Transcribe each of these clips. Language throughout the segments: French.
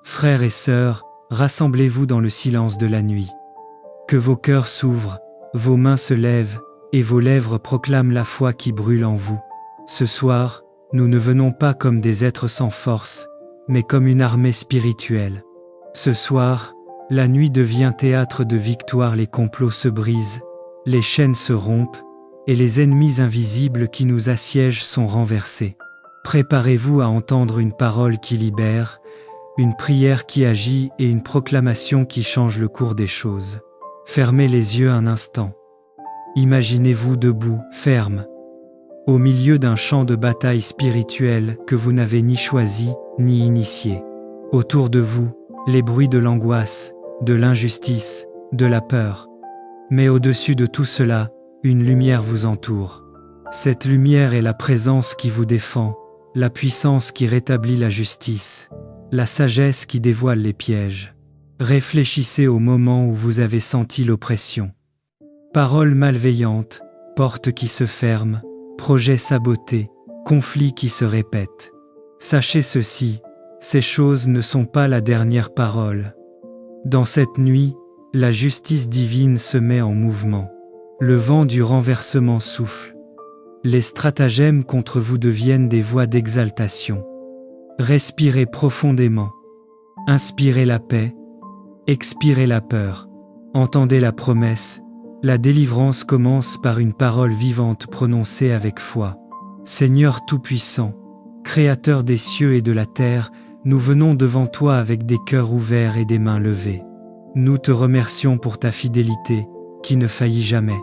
Frères et sœurs, rassemblez-vous dans le silence de la nuit. Que vos cœurs s'ouvrent, vos mains se lèvent, et vos lèvres proclament la foi qui brûle en vous. Ce soir, nous ne venons pas comme des êtres sans force, mais comme une armée spirituelle. Ce soir, la nuit devient théâtre de victoire, les complots se brisent, les chaînes se rompent, et les ennemis invisibles qui nous assiègent sont renversés. Préparez-vous à entendre une parole qui libère, une prière qui agit et une proclamation qui change le cours des choses. Fermez les yeux un instant. Imaginez-vous debout, ferme, au milieu d'un champ de bataille spirituel que vous n'avez ni choisi, ni initié. Autour de vous, les bruits de l'angoisse, de l'injustice, de la peur. Mais au-dessus de tout cela, une lumière vous entoure. Cette lumière est la présence qui vous défend, la puissance qui rétablit la justice, la sagesse qui dévoile les pièges. Réfléchissez au moment où vous avez senti l'oppression. Paroles malveillantes, portes qui se ferment, projets sabotés, conflits qui se répètent. Sachez ceci, ces choses ne sont pas la dernière parole. Dans cette nuit, la justice divine se met en mouvement. Le vent du renversement souffle. Les stratagèmes contre vous deviennent des voix d'exaltation. Respirez profondément. Inspirez la paix. Expirez la peur. Entendez la promesse. La délivrance commence par une parole vivante prononcée avec foi. Seigneur Tout-Puissant, Créateur des cieux et de la terre, nous venons devant toi avec des cœurs ouverts et des mains levées. Nous te remercions pour ta fidélité, qui ne faillit jamais.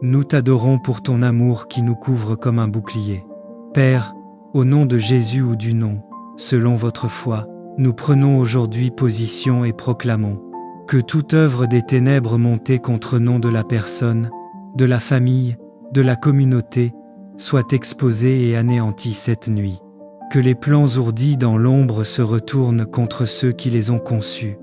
Nous t'adorons pour ton amour qui nous couvre comme un bouclier. Père, au nom de Jésus ou du nom, selon votre foi, nous prenons aujourd'hui position et proclamons que toute œuvre des ténèbres montée contre nom de la personne, de la famille, de la communauté, soit exposée et anéantie cette nuit. Que les plans ourdis dans l'ombre se retournent contre ceux qui les ont conçus.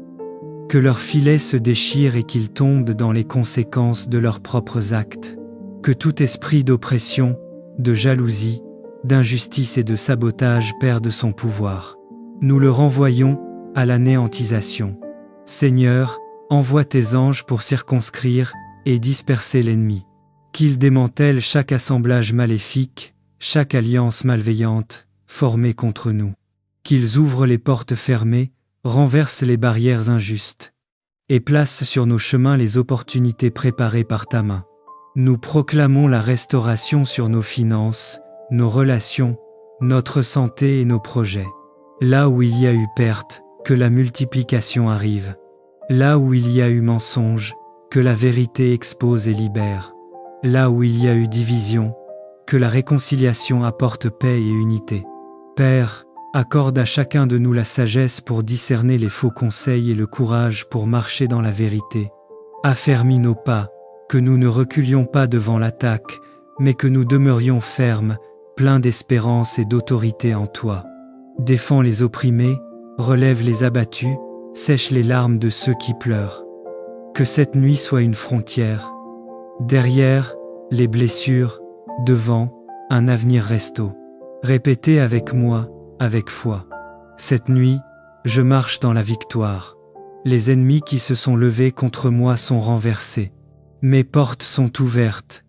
Que leurs filets se déchirent et qu'ils tombent dans les conséquences de leurs propres actes. Que tout esprit d'oppression, de jalousie, d'injustice et de sabotage perde son pouvoir. Nous le renvoyons à l'anéantisation. Seigneur, envoie tes anges pour circonscrire et disperser l'ennemi. Qu'ils démantèlent chaque assemblage maléfique, chaque alliance malveillante, formée contre nous. Qu'ils ouvrent les portes fermées, renversent les barrières injustes, et placent sur nos chemins les opportunités préparées par ta main. Nous proclamons la restauration sur nos finances, nos relations, notre santé et nos projets. Là où il y a eu perte, que la multiplication arrive. Là où il y a eu mensonge, que la vérité expose et libère. Là où il y a eu division, que la réconciliation apporte paix et unité. Père, accorde à chacun de nous la sagesse pour discerner les faux conseils et le courage pour marcher dans la vérité. Affermis nos pas, que nous ne reculions pas devant l'attaque, mais que nous demeurions fermes, pleins d'espérance et d'autorité en toi. Défends les opprimés, relève les abattus, sèche les larmes de ceux qui pleurent. Que cette nuit soit une frontière. Derrière, les blessures, devant, un avenir resto. Répétez avec moi, avec foi. Cette nuit, je marche dans la victoire. Les ennemis qui se sont levés contre moi sont renversés. Mes portes sont ouvertes.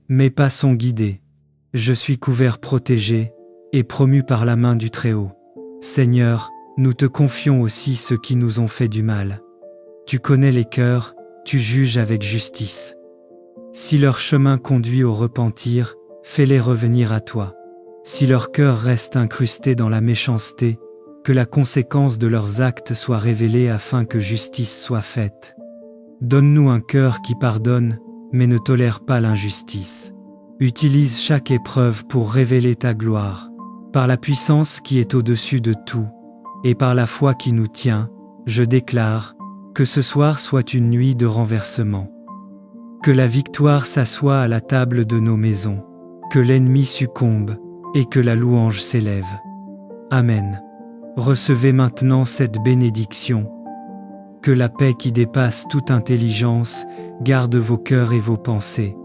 Mes pas sont guidés. Je suis couvert, protégé et promu par la main du Très-Haut. Seigneur, nous te confions aussi ceux qui nous ont fait du mal. Tu connais les cœurs, tu juges avec justice. Si leur chemin conduit au repentir, fais-les revenir à toi. Si leur cœur reste incrusté dans la méchanceté, que la conséquence de leurs actes soit révélée afin que justice soit faite. Donne-nous un cœur qui pardonne, mais ne tolère pas l'injustice. Utilise chaque épreuve pour révéler ta gloire. Par la puissance qui est au-dessus de tout, et par la foi qui nous tient, je déclare que ce soir soit une nuit de renversement. Que la victoire s'assoie à la table de nos maisons, que l'ennemi succombe, et que la louange s'élève. Amen. Recevez maintenant cette bénédiction. Que la paix qui dépasse toute intelligence garde vos cœurs et vos pensées.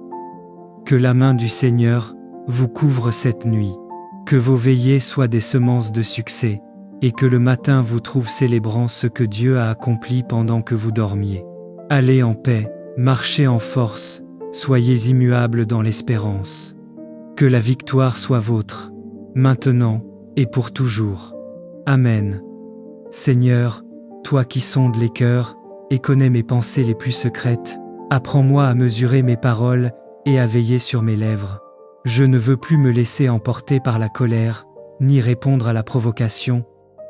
Que la main du Seigneur vous couvre cette nuit. Que vos veillées soient des semences de succès, et que le matin vous trouve célébrant ce que Dieu a accompli pendant que vous dormiez. Allez en paix, marchez en force, soyez immuables dans l'espérance. Que la victoire soit vôtre, maintenant et pour toujours. Amen. Seigneur, toi qui sondes les cœurs et connais mes pensées les plus secrètes, apprends-moi à mesurer mes paroles et à veiller sur mes lèvres. Je ne veux plus me laisser emporter par la colère, ni répondre à la provocation,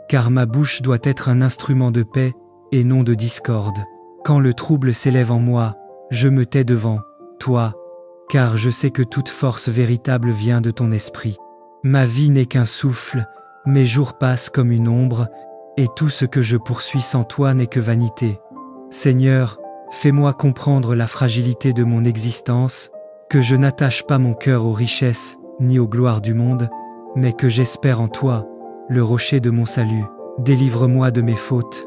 car ma bouche doit être un instrument de paix et non de discorde. Quand le trouble s'élève en moi, je me tais devant toi, car je sais que toute force véritable vient de ton esprit. Ma vie n'est qu'un souffle, mes jours passent comme une ombre, et tout ce que je poursuis sans toi n'est que vanité. Seigneur, fais-moi comprendre la fragilité de mon existence, que je n'attache pas mon cœur aux richesses ni aux gloires du monde, mais que j'espère en toi, le rocher de mon salut. Délivre-moi de mes fautes.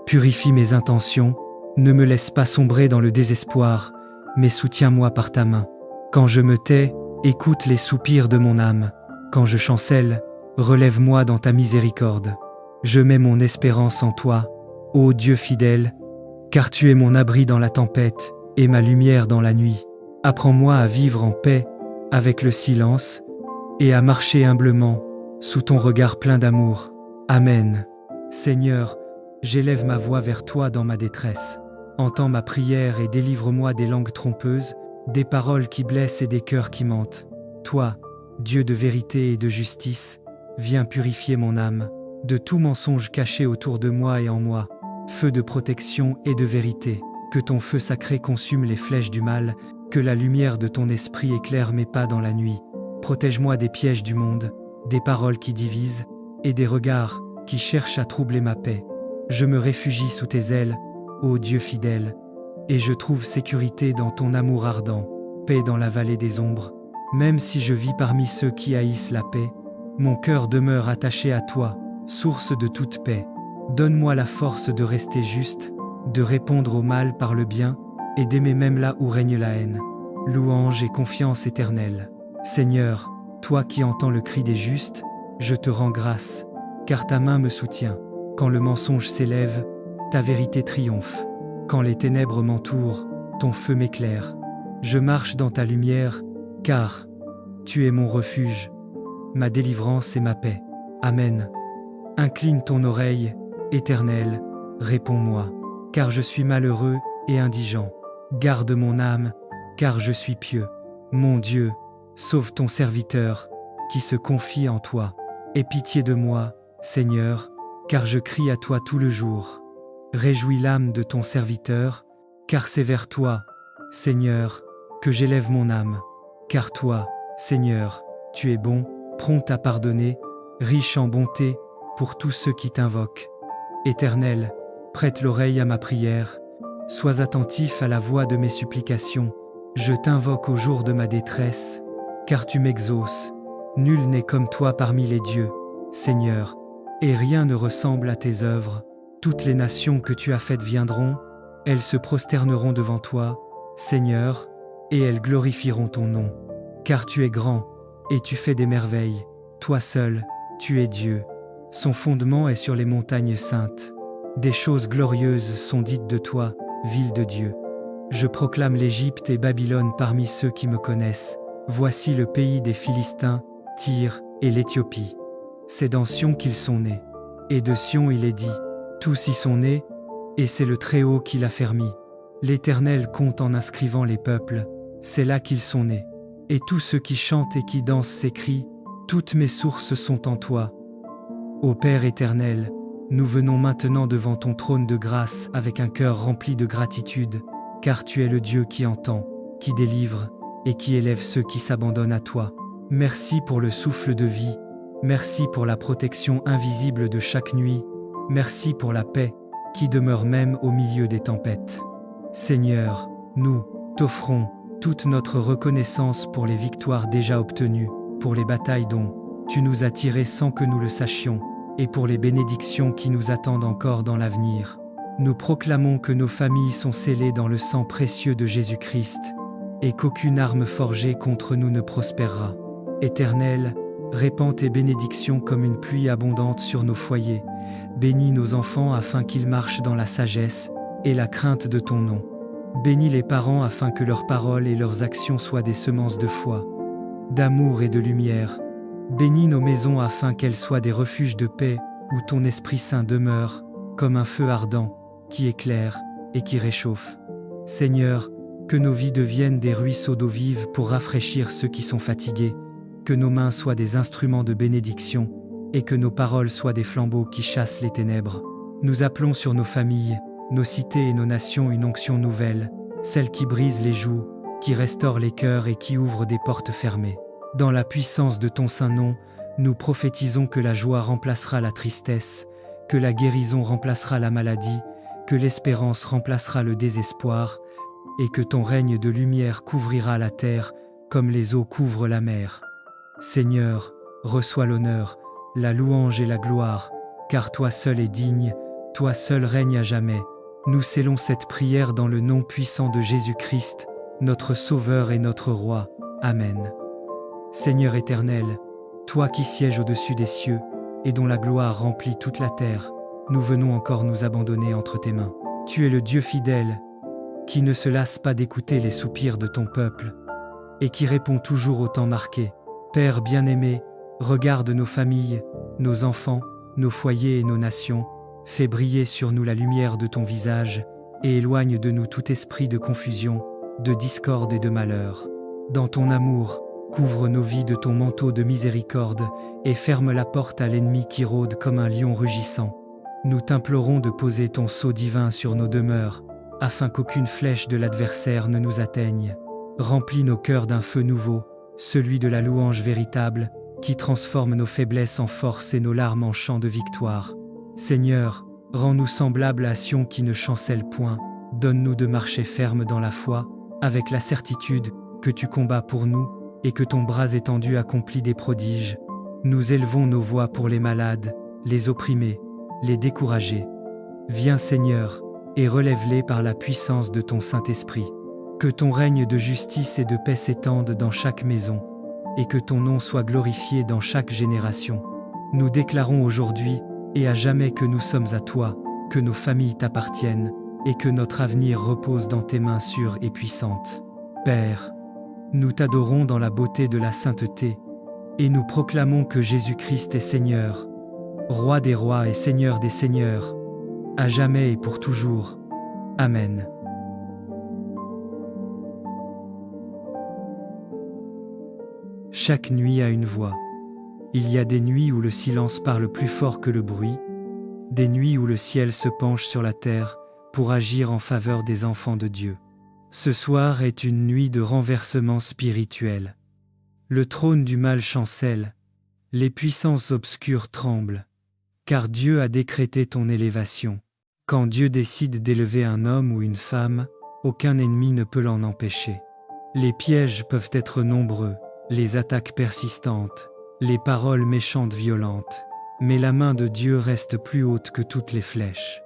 Purifie mes intentions, ne me laisse pas sombrer dans le désespoir, mais soutiens-moi par ta main. Quand je me tais, écoute les soupirs de mon âme. Quand je chancelle, relève-moi dans ta miséricorde. Je mets mon espérance en toi, ô Dieu fidèle, car tu es mon abri dans la tempête et ma lumière dans la nuit. Apprends-moi à vivre en paix avec le silence et à marcher humblement sous ton regard plein d'amour. Amen. Seigneur, j'élève ma voix vers toi dans ma détresse. Entends ma prière et délivre-moi des langues trompeuses, des paroles qui blessent et des cœurs qui mentent. Toi, Dieu de vérité et de justice, viens purifier mon âme de tout mensonge caché autour de moi et en moi. Feu de protection et de vérité, que ton feu sacré consume les flèches du mal, que la lumière de ton esprit éclaire mes pas dans la nuit. Protège-moi des pièges du monde, des paroles qui divisent, et des regards qui cherchent à troubler ma paix. Je me réfugie sous tes ailes, ô Dieu fidèle, et je trouve sécurité dans ton amour ardent, paix dans la vallée des ombres. Même si je vis parmi ceux qui haïssent la paix, mon cœur demeure attaché à toi, source de toute paix. Donne-moi la force de rester juste, de répondre au mal par le bien, et d'aimer même là où règne la haine. Louange et confiance éternelle. Seigneur, toi qui entends le cri des justes, je te rends grâce, car ta main me soutient. Quand le mensonge s'élève, ta vérité triomphe. Quand les ténèbres m'entourent, ton feu m'éclaire. Je marche dans ta lumière, car tu es mon refuge, ma délivrance et ma paix. Amen. Incline ton oreille, Éternel, réponds-moi, car je suis malheureux et indigent. Garde mon âme, car je suis pieux. Mon Dieu, sauve ton serviteur, qui se confie en toi. Aie pitié de moi, Seigneur, car je crie à toi tout le jour. Réjouis l'âme de ton serviteur, car c'est vers toi, Seigneur, que j'élève mon âme. Car toi, Seigneur, tu es bon, prompt à pardonner, riche en bonté, pour tous ceux qui t'invoquent. Éternel, prête l'oreille à ma prière, sois attentif à la voix de mes supplications. Je t'invoque au jour de ma détresse, car tu m'exauces. Nul n'est comme toi parmi les dieux, Seigneur, et rien ne ressemble à tes œuvres. Toutes les nations que tu as faites viendront, elles se prosterneront devant toi, Seigneur, et elles glorifieront ton nom. Car tu es grand, et tu fais des merveilles. Toi seul, tu es Dieu. Son fondement est sur les montagnes saintes. Des choses glorieuses sont dites de toi, ville de Dieu. Je proclame l'Égypte et Babylone parmi ceux qui me connaissent. Voici le pays des Philistins, Tyr et l'Éthiopie. C'est dans Sion qu'ils sont nés. Et de Sion il est dit, tous y sont nés, et c'est le Très-Haut qui l'a fermi. L'Éternel compte en inscrivant les peuples, c'est là qu'ils sont nés. Et tous ceux qui chantent et qui dansent s'écrient, toutes mes sources sont en toi. Ô Père éternel, nous venons maintenant devant ton trône de grâce avec un cœur rempli de gratitude, car tu es le Dieu qui entend, qui délivre et qui élève ceux qui s'abandonnent à toi. Merci pour le souffle de vie, merci pour la protection invisible de chaque nuit, merci pour la paix qui demeure même au milieu des tempêtes. Seigneur, nous t'offrons toute notre reconnaissance pour les victoires déjà obtenues, pour les batailles dont tu nous as tirés sans que nous le sachions, et pour les bénédictions qui nous attendent encore dans l'avenir. Nous proclamons que nos familles sont scellées dans le sang précieux de Jésus-Christ, et qu'aucune arme forgée contre nous ne prospérera. Éternel, Répands tes bénédictions comme une pluie abondante sur nos foyers. Bénis nos enfants afin qu'ils marchent dans la sagesse et la crainte de ton nom. Bénis les parents afin que leurs paroles et leurs actions soient des semences de foi, d'amour et de lumière. Bénis nos maisons afin qu'elles soient des refuges de paix où ton Esprit Saint demeure, comme un feu ardent, qui éclaire et qui réchauffe. Seigneur, que nos vies deviennent des ruisseaux d'eau vive pour rafraîchir ceux qui sont fatigués, que nos mains soient des instruments de bénédiction et que nos paroles soient des flambeaux qui chassent les ténèbres. Nous appelons sur nos familles, nos cités et nos nations une onction nouvelle, celle qui brise les joues, qui restaure les cœurs et qui ouvre des portes fermées. Dans la puissance de ton saint nom, nous prophétisons que la joie remplacera la tristesse, que la guérison remplacera la maladie, que l'espérance remplacera le désespoir, et que ton règne de lumière couvrira la terre comme les eaux couvrent la mer. Seigneur, reçois l'honneur, la louange et la gloire, car toi seul es digne, toi seul règnes à jamais. Nous scellons cette prière dans le nom puissant de Jésus-Christ, notre Sauveur et notre Roi. Amen. Seigneur éternel, toi qui sièges au-dessus des cieux, et dont la gloire remplit toute la terre, nous venons encore nous abandonner entre tes mains. Tu es le Dieu fidèle, qui ne se lasse pas d'écouter les soupirs de ton peuple, et qui répond toujours au temps marqué. Père bien-aimé, regarde nos familles, nos enfants, nos foyers et nos nations, fais briller sur nous la lumière de ton visage, et éloigne de nous tout esprit de confusion, de discorde et de malheur. Dans ton amour, couvre nos vies de ton manteau de miséricorde, et ferme la porte à l'ennemi qui rôde comme un lion rugissant. Nous t'implorons de poser ton sceau divin sur nos demeures, afin qu'aucune flèche de l'adversaire ne nous atteigne. Remplis nos cœurs d'un feu nouveau, celui de la louange véritable, qui transforme nos faiblesses en force et nos larmes en chants de victoire. Seigneur, rends-nous semblables à Sion qui ne chancelle point, donne-nous de marcher ferme dans la foi, avec la certitude que tu combats pour nous, et que ton bras étendu accomplit des prodiges. Nous élevons nos voix pour les malades, les opprimés, les découragés. Viens Seigneur, et relève-les par la puissance de ton Saint-Esprit. Que ton règne de justice et de paix s'étende dans chaque maison, et que ton nom soit glorifié dans chaque génération. Nous déclarons aujourd'hui et à jamais que nous sommes à toi, que nos familles t'appartiennent, et que notre avenir repose dans tes mains sûres et puissantes. Père, nous t'adorons dans la beauté de la sainteté, et nous proclamons que Jésus-Christ est Seigneur, Roi des rois et Seigneur des seigneurs, à jamais et pour toujours. Amen. Chaque nuit a une voix. Il y a des nuits où le silence parle plus fort que le bruit, des nuits où le ciel se penche sur la terre pour agir en faveur des enfants de Dieu. Ce soir est une nuit de renversement spirituel. Le trône du mal chancelle, les puissances obscures tremblent, car Dieu a décrété ton élévation. Quand Dieu décide d'élever un homme ou une femme, aucun ennemi ne peut l'en empêcher. Les pièges peuvent être nombreux, les attaques persistantes, les paroles méchantes violentes, mais la main de Dieu reste plus haute que toutes les flèches.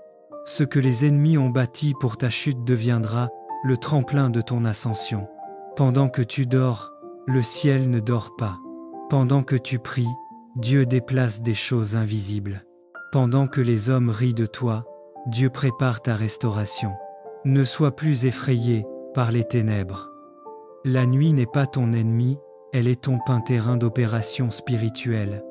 Ce que les ennemis ont bâti pour ta chute deviendra le tremplin de ton ascension. Pendant que tu dors, le ciel ne dort pas. Pendant que tu pries, Dieu déplace des choses invisibles. Pendant que les hommes rient de toi, Dieu prépare ta restauration. Ne sois plus effrayé par les ténèbres. La nuit n'est pas ton ennemi, elle est ton terrain d'opération spirituelle.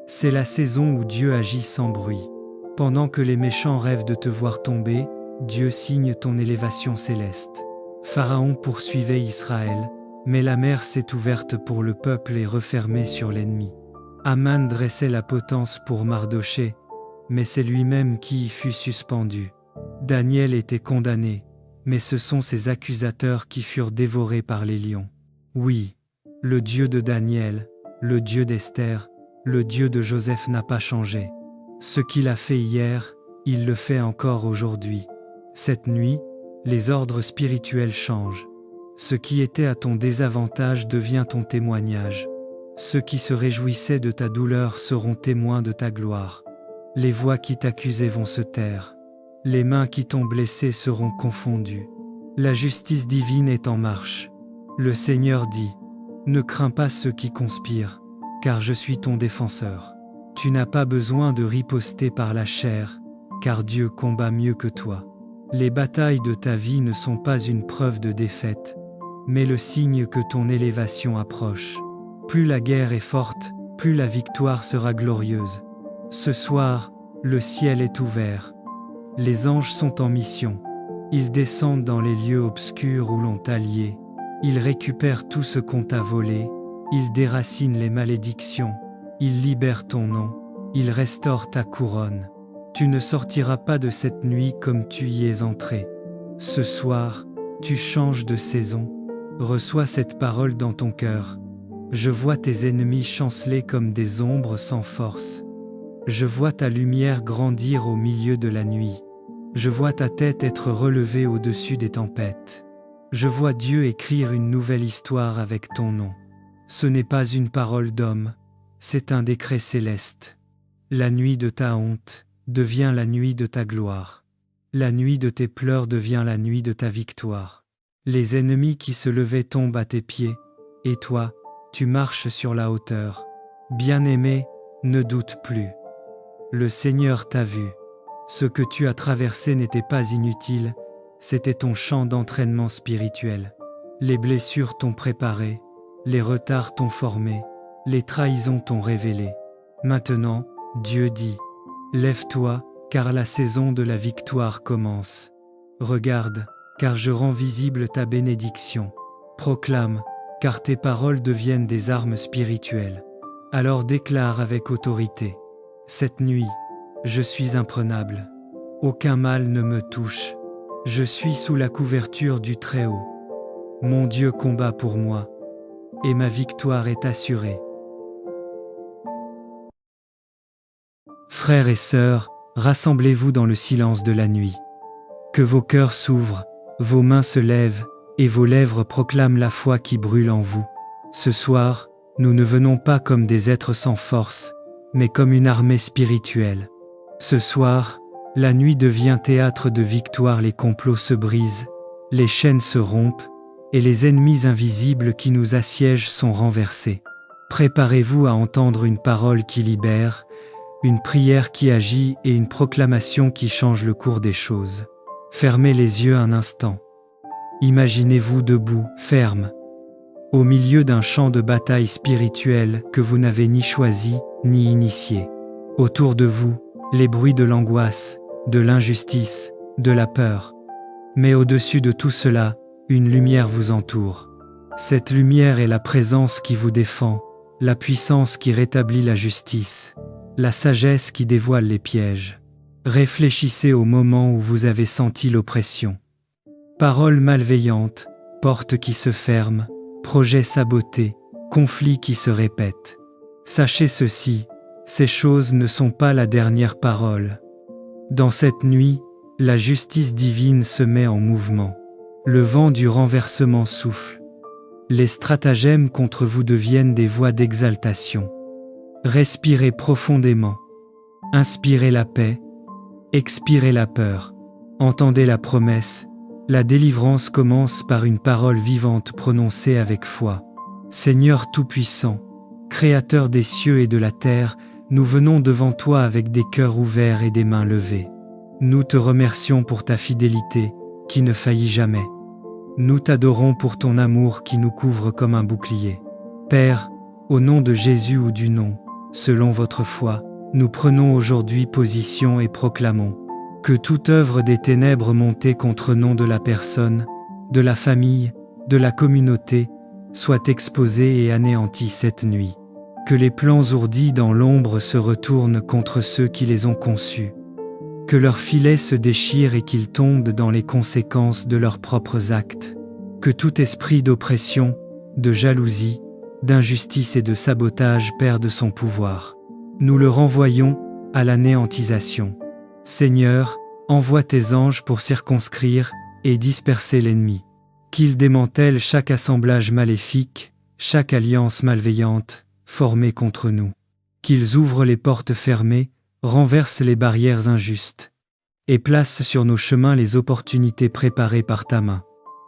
C'est la saison où Dieu agit sans bruit. Pendant que les méchants rêvent de te voir tomber, Dieu signe ton élévation céleste. Pharaon poursuivait Israël, mais la mer s'est ouverte pour le peuple et refermée sur l'ennemi. Aman dressait la potence pour Mardochée, mais c'est lui-même qui y fut suspendu. Daniel était condamné, mais ce sont ses accusateurs qui furent dévorés par les lions. Oui, le Dieu de Daniel, le Dieu d'Esther, le Dieu de Joseph n'a pas changé. Ce qu'il a fait hier, il le fait encore aujourd'hui. Cette nuit, les ordres spirituels changent. Ce qui était à ton désavantage devient ton témoignage. Ceux qui se réjouissaient de ta douleur seront témoins de ta gloire. Les voix qui t'accusaient vont se taire. Les mains qui t'ont blessé seront confondues. La justice divine est en marche. Le Seigneur dit : ne crains pas ceux qui conspirent, car je suis ton défenseur. Tu n'as pas besoin de riposter par la chair, car Dieu combat mieux que toi. Les batailles de ta vie ne sont pas une preuve de défaite, mais le signe que ton élévation approche. Plus la guerre est forte, plus la victoire sera glorieuse. Ce soir, le ciel est ouvert. Les anges sont en mission. Ils descendent dans les lieux obscurs où l'on t'a lié. Ils récupèrent tout ce qu'on t'a volé. Ils déracinent les malédictions. Ils libèrent ton nom. Ils restaurent ta couronne. Tu ne sortiras pas de cette nuit comme tu y es entré. Ce soir, tu changes de saison. Reçois cette parole dans ton cœur. Je vois tes ennemis chanceler comme des ombres sans force. Je vois ta lumière grandir au milieu de la nuit. Je vois ta tête être relevée au-dessus des tempêtes. Je vois Dieu écrire une nouvelle histoire avec ton nom. Ce n'est pas une parole d'homme, c'est un décret céleste. La nuit de ta honte devient la nuit de ta gloire. La nuit de tes pleurs devient la nuit de ta victoire. Les ennemis qui se levaient tombent à tes pieds, et toi, tu marches sur la hauteur. Bien-aimé, ne doute plus. Le Seigneur t'a vu. Ce que tu as traversé n'était pas inutile, c'était ton champ d'entraînement spirituel. Les blessures t'ont préparé, les retards t'ont formé, les trahisons t'ont révélé. Maintenant, Dieu dit, lève-toi, car la saison de la victoire commence. Regarde, car je rends visible ta bénédiction. Proclame, car tes paroles deviennent des armes spirituelles. Alors déclare avec autorité. Cette nuit, je suis imprenable. Aucun mal ne me touche. Je suis sous la couverture du Très-Haut. Mon Dieu combat pour moi, et ma victoire est assurée. Frères et sœurs, rassemblez-vous dans le silence de la nuit. Que vos cœurs s'ouvrent, vos mains se lèvent, et vos lèvres proclament la foi qui brûle en vous. Ce soir, nous ne venons pas comme des êtres sans force, mais comme une armée spirituelle. Ce soir, la nuit devient théâtre de victoire, les complots se brisent, les chaînes se rompent, et les ennemis invisibles qui nous assiègent sont renversés. Préparez-vous à entendre une parole qui libère, une prière qui agit et une proclamation qui change le cours des choses. Fermez les yeux un instant. Imaginez-vous debout, ferme, au milieu d'un champ de bataille spirituelle que vous n'avez ni choisi, ni initié. Autour de vous, les bruits de l'angoisse, de l'injustice, de la peur. Mais au-dessus de tout cela, une lumière vous entoure. Cette lumière est la présence qui vous défend, la puissance qui rétablit la justice, la sagesse qui dévoile les pièges. Réfléchissez au moment où vous avez senti l'oppression. Paroles malveillantes, portes qui se ferment, projets sabotés, conflits qui se répètent. Sachez ceci, ces choses ne sont pas la dernière parole. Dans cette nuit, la justice divine se met en mouvement. Le vent du renversement souffle. Les stratagèmes contre vous deviennent des voix d'exaltation. Respirez profondément. Inspirez la paix. Expirez la peur. Entendez la promesse. La délivrance commence par une parole vivante prononcée avec foi. Seigneur Tout-Puissant, Créateur des cieux et de la terre, nous venons devant toi avec des cœurs ouverts et des mains levées. Nous te remercions pour ta fidélité, qui ne faillit jamais. Nous t'adorons pour ton amour qui nous couvre comme un bouclier. Père, au nom de Jésus ou du nom, selon votre foi, nous prenons aujourd'hui position et proclamons que toute œuvre des ténèbres montée contre nom de la personne, de la famille, de la communauté, soit exposée et anéantie cette nuit. Que les plans ourdis dans l'ombre se retournent contre ceux qui les ont conçus. Que leurs filets se déchirent et qu'ils tombent dans les conséquences de leurs propres actes. Que tout esprit d'oppression, de jalousie, d'injustice et de sabotage perde son pouvoir. Nous le renvoyons à l'anéantisation. Seigneur, envoie tes anges pour circonscrire et disperser l'ennemi. Qu'ils démantèlent chaque assemblage maléfique, chaque alliance malveillante, formée contre nous. Qu'ils ouvrent les portes fermées, renversent les barrières injustes, et placent sur nos chemins les opportunités préparées par ta main.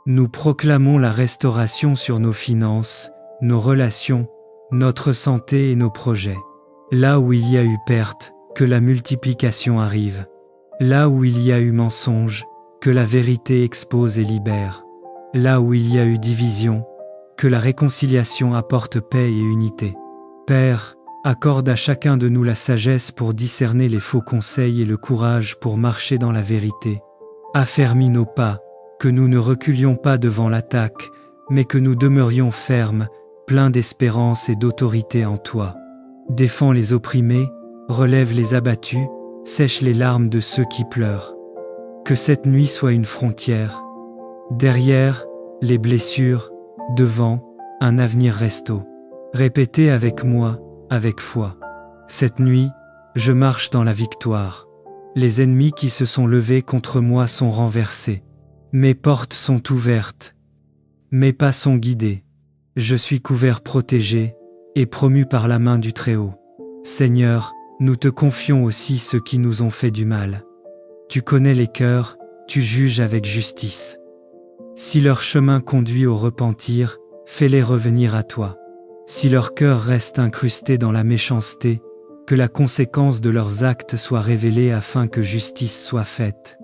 Nous proclamons la restauration sur nos finances, nos relations, notre santé et nos projets. Là où il y a eu perte, que la multiplication arrive. Là où il y a eu mensonge, que la vérité expose et libère. Là où il y a eu division, que la réconciliation apporte paix et unité. Père, accorde à chacun de nous la sagesse pour discerner les faux conseils et le courage pour marcher dans la vérité. Affermis nos pas, que nous ne reculions pas devant l'attaque, mais que nous demeurions fermes, pleins d'espérance et d'autorité en toi. Défends les opprimés, relève les abattus, sèche les larmes de ceux qui pleurent. Que cette nuit soit une frontière. Derrière, les blessures, devant, un avenir resto. Répétez avec moi, avec foi. Cette nuit, je marche dans la victoire. Les ennemis qui se sont levés contre moi sont renversés. Mes portes sont ouvertes. Mes pas sont guidés. Je suis couvert protégé et promu par la main du Très-Haut. Seigneur, nous te confions aussi ceux qui nous ont fait du mal. Tu connais les cœurs, tu juges avec justice. Si leur chemin conduit au repentir, fais-les revenir à toi. Si leur cœur reste incrusté dans la méchanceté, que la conséquence de leurs actes soit révélée afin que justice soit faite.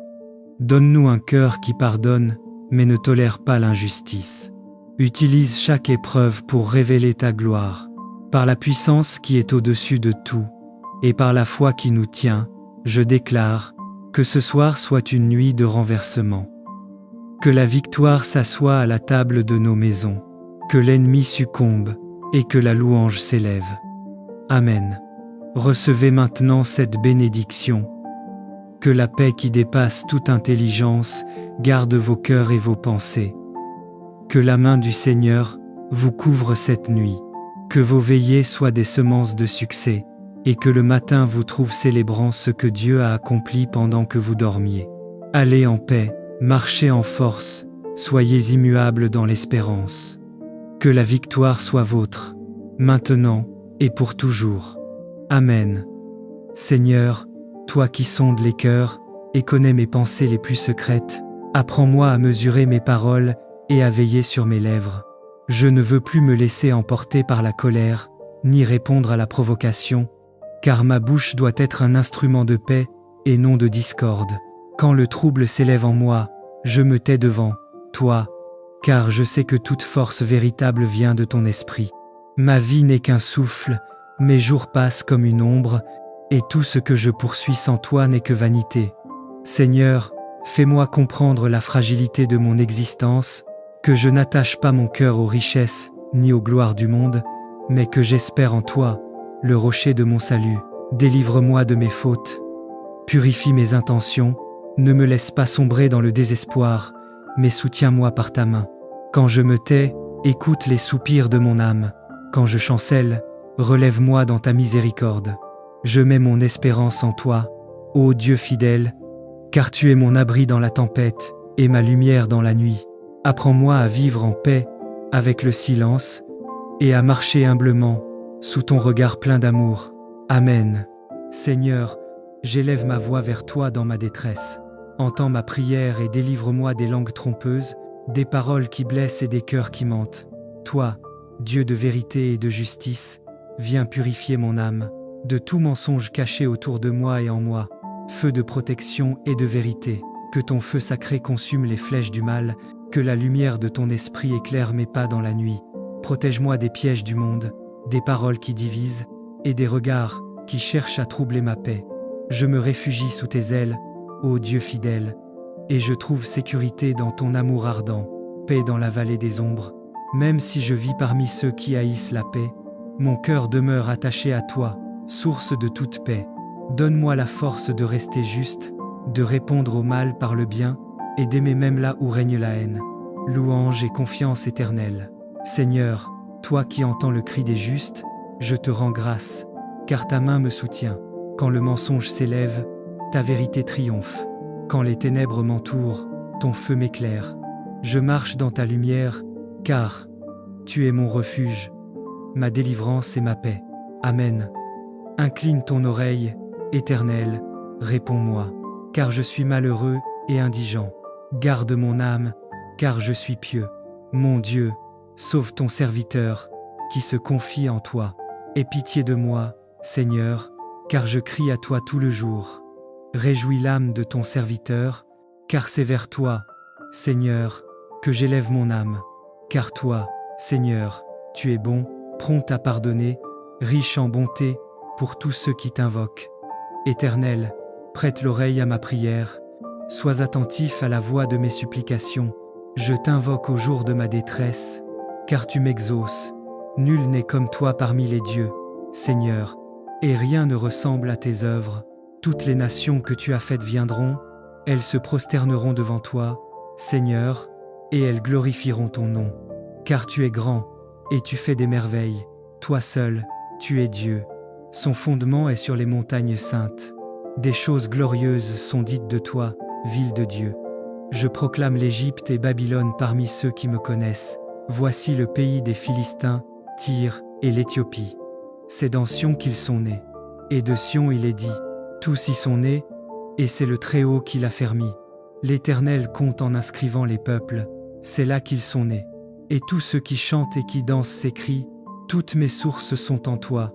Donne-nous un cœur qui pardonne, mais ne tolère pas l'injustice. Utilise chaque épreuve pour révéler ta gloire. Par la puissance qui est au-dessus de tout, et par la foi qui nous tient, je déclare que ce soir soit une nuit de renversement. Que la victoire s'assoie à la table de nos maisons, que l'ennemi succombe et que la louange s'élève. Amen. Recevez maintenant cette bénédiction. Que la paix qui dépasse toute intelligence garde vos cœurs et vos pensées. Que la main du Seigneur vous couvre cette nuit. Que vos veillées soient des semences de succès, et que le matin vous trouve célébrant ce que Dieu a accompli pendant que vous dormiez. Allez en paix, marchez en force, soyez immuables dans l'espérance. Que la victoire soit vôtre, maintenant et pour toujours. Amen. Seigneur, toi qui sondes les cœurs et connais mes pensées les plus secrètes, apprends-moi à mesurer mes paroles et à veiller sur mes lèvres. Je ne veux plus me laisser emporter par la colère, ni répondre à la provocation, car ma bouche doit être un instrument de paix et non de discorde. Quand le trouble s'élève en moi, je me tais devant toi, car je sais que toute force véritable vient de ton esprit. Ma vie n'est qu'un souffle, mes jours passent comme une ombre, et tout ce que je poursuis sans toi n'est que vanité. Seigneur, fais-moi comprendre la fragilité de mon existence, que je n'attache pas mon cœur aux richesses ni aux gloires du monde, mais que j'espère en toi, le rocher de mon salut. Délivre-moi de mes fautes. Purifie mes intentions, ne me laisse pas sombrer dans le désespoir, mais soutiens-moi par ta main. Quand je me tais, écoute les soupirs de mon âme. Quand je chancelle, relève-moi dans ta miséricorde. Je mets mon espérance en toi, ô Dieu fidèle, car tu es mon abri dans la tempête et ma lumière dans la nuit. Apprends-moi à vivre en paix avec le silence et à marcher humblement sous ton regard plein d'amour. Amen. Seigneur, j'élève ma voix vers toi dans ma détresse. Entends ma prière et délivre-moi des langues trompeuses, des paroles qui blessent et des cœurs qui mentent. Toi, Dieu de vérité et de justice, viens purifier mon âme de tout mensonge caché autour de moi et en moi. Feu de protection et de vérité, que ton feu sacré consume les flèches du mal, que la lumière de ton esprit éclaire mes pas dans la nuit. Protège-moi des pièges du monde, des paroles qui divisent, et des regards qui cherchent à troubler ma paix. Je me réfugie sous tes ailes, ô Dieu fidèle, et je trouve sécurité dans ton amour ardent, paix dans la vallée des ombres. Même si je vis parmi ceux qui haïssent la paix, mon cœur demeure attaché à toi, source de toute paix. Donne-moi la force de rester juste, de répondre au mal par le bien, et d'aimer même là où règne la haine. Louange et confiance éternelle. Seigneur, toi qui entends le cri des justes, je te rends grâce, car ta main me soutient. Quand le mensonge s'élève, ta vérité triomphe. Quand les ténèbres m'entourent, ton feu m'éclaire. Je marche dans ta lumière, car tu es mon refuge, ma délivrance et ma paix. Amen. Incline ton oreille, Éternel, réponds-moi, car je suis malheureux et indigent. Garde mon âme, car je suis pieux. Mon Dieu, sauve ton serviteur, qui se confie en toi. Aie pitié de moi, Seigneur, car je crie à toi tout le jour. Réjouis l'âme de ton serviteur, car c'est vers toi, Seigneur, que j'élève mon âme. Car toi, Seigneur, tu es bon, prompt à pardonner, riche en bonté, pour tous ceux qui t'invoquent. Éternel, prête l'oreille à ma prière, sois attentif à la voix de mes supplications. Je t'invoque au jour de ma détresse, car tu m'exauces. Nul n'est comme toi parmi les dieux, Seigneur, et rien ne ressemble à tes œuvres. Toutes les nations que tu as faites viendront, elles se prosterneront devant toi, Seigneur, et elles glorifieront ton nom. Car tu es grand, et tu fais des merveilles. Toi seul, tu es Dieu. Son fondement est sur les montagnes saintes. Des choses glorieuses sont dites de toi, ville de Dieu. Je proclame l'Égypte et Babylone parmi ceux qui me connaissent. Voici le pays des Philistins, Tyr et l'Éthiopie. C'est dans Sion qu'ils sont nés. Et de Sion il est dit, tous y sont nés, et c'est le Très-Haut qui l'a fermi. L'Éternel compte en inscrivant les peuples, c'est là qu'ils sont nés. Et tous ceux qui chantent et qui dansent s'écrient, toutes mes sources sont en toi.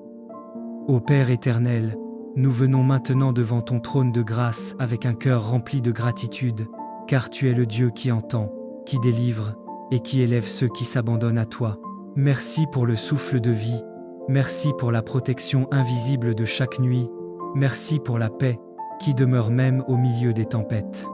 Ô Père éternel, nous venons maintenant devant ton trône de grâce avec un cœur rempli de gratitude, car tu es le Dieu qui entend, qui délivre, et qui élève ceux qui s'abandonnent à toi. Merci pour le souffle de vie, merci pour la protection invisible de chaque nuit, merci pour la paix qui demeure même au milieu des tempêtes.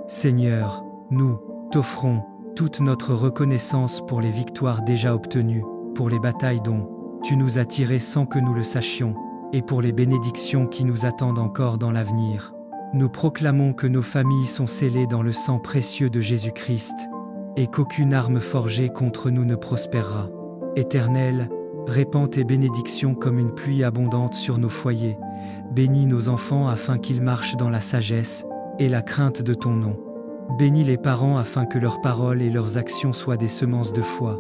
Seigneur, nous t'offrons toute notre reconnaissance pour les victoires déjà obtenues, pour les batailles dont tu nous as tirés sans que nous le sachions, et pour les bénédictions qui nous attendent encore dans l'avenir. Nous proclamons que nos familles sont scellées dans le sang précieux de Jésus-Christ, et qu'aucune arme forgée contre nous ne prospérera. Éternel, répands tes bénédictions comme une pluie abondante sur nos foyers. Bénis nos enfants afin qu'ils marchent dans la sagesse et la crainte de ton nom. Bénis les parents afin que leurs paroles et leurs actions soient des semences de foi,